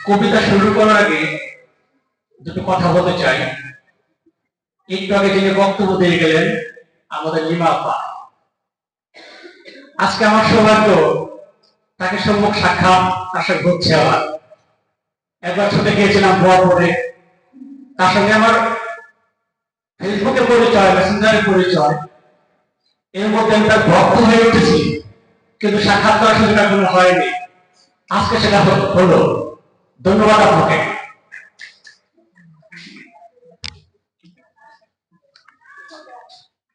কবিতা শুরু করার আগে দুটো কথা বলতে চাই। একটু আগে যিনি বক্তব্য দিয়ে গেলেন আমাদের লিমা আপা, আজকে আমার সৌভাগ্য তাকে সম্মুখ সাক্ষাৎ আশা হচ্ছে। আমার একবার ছুটে গিয়েছিলাম বড়, তার সঙ্গে আমার ফেসবুকে পরিচয়, মেসেঞ্জারে পরিচয়, এর মধ্যে আমি তার ভক্ত হয়ে উঠেছি, কিন্তু সাক্ষাৎ করার সুযোগ এখনো হয়নি। আজকে সেটা হলো। ধন্যবাদ আপনাকে।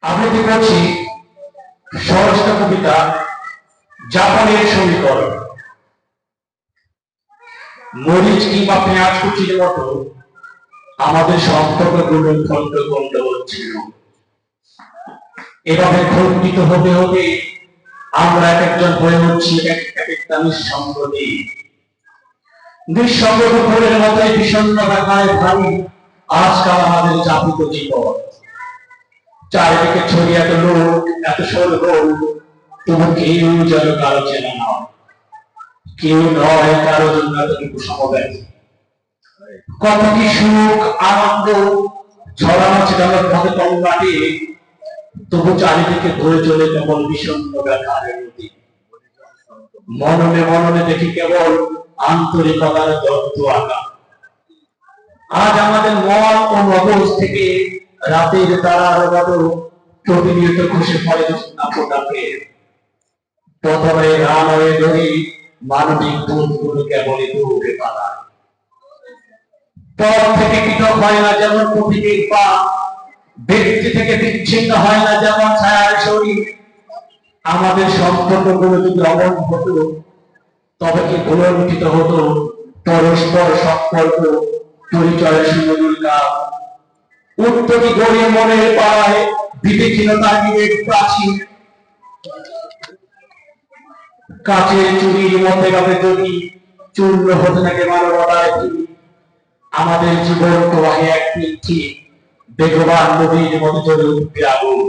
আবৃত্তি করছি সরস্বত কবিতা জাপানের সমীকরণ। মরিচ কিংবা পেঁয়াজ কুচির মতো আমাদের সম্পর্কগুলো খন্ড খন্ড হচ্ছিল। এভাবে খণ্ডিত হতে হতে আমরা এক একজন হয়ে উঠছি এক একটা নিঃসঙ্গতি। নিঃসঙ্গ ফুলের মতোই বিষণ্ণ দেখায় ভারী আজকাল আমাদের যাপিত জীবন। চারিদিকে ছড়িয়ে এত লোক, এত স্বর্গ, তবু কেউ যেন কারো চেনা নয়, কেউ নয় কারো জন্য এতটুকু সমবেত। কত কি সুখ আনন্দ ছড়ানো ছিটানোর পথে তল্লাটে, তবু চারিদিকে ধরে চলে কেবল বিষণ্ণ ব্যথার নদী। মননে মননে দেখি কেবল আন্তরিকতার দত্ত আঁকা। আজ আমাদের মন ও মগজ থেকে রাতের তারার মতো প্রতিনিয়ত খসে পড়ে নাপোটাকে। প্রথমে গান হয়ে ধরি মানবিক বোধগুলো কেবলই দৌড়ে পালায়। পথ থেকে পৃথক হয় না যেমন প্রকৃতির পা, ব্যক্তি থেকে বিচ্ছিন্ন হয় না যেমন ছায়ার শরীর। আমাদের সম্পর্কগুলো যদি অমন হতো, তবে কি পুনর্গঠিত হতো পরস্পর সম্পর্ক পরিচয়ের সুমধুর গান। উত্তরী গড়ে মনের পাড়ায় বিবেকহীনতার বিবেক প্রাচীর। কাচের চুরির মধ্যে গাবে যদি চূর্ণ হতে থাকে মানবতায়। আমাদের জীবন প্রবাহে এক পিঠি বেগবান নদীর মতো চলে উঠবে আগুন।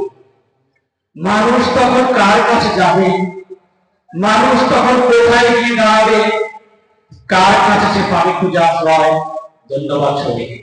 মানুষ তখন কার কাছে যাবে? মানুষ তখন কোথায় গিয়ে দাঁড়াবে? কার কাছে সে পানি খুঁজে আশ্রয়? ধন্যবাদ সবাইকে।